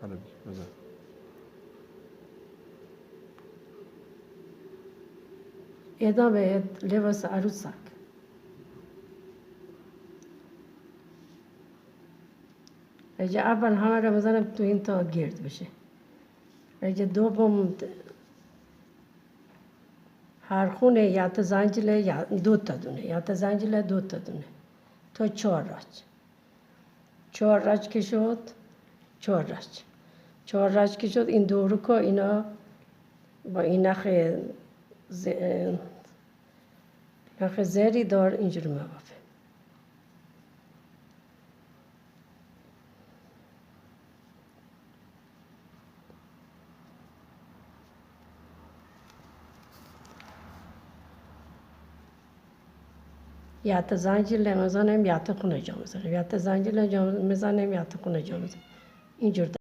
حالا بزن. ادامه لباس عروسک. رجع اول همه رو بزنم تو این تا گرد بشه. رجع دوم هر خونه یا تا زنجله یا دو تا دونه یا تا زنجله دو تا دونه تا 4 رج. 4 رج که شد 4 رج که شد این دورو که اینا با این نخ زری دار اینجور موافه. یا تا زنجیره میزنم یا تا خونه جا میزنم یا تا زنجیره میزنم یا تا خونه جا میزنم اینجور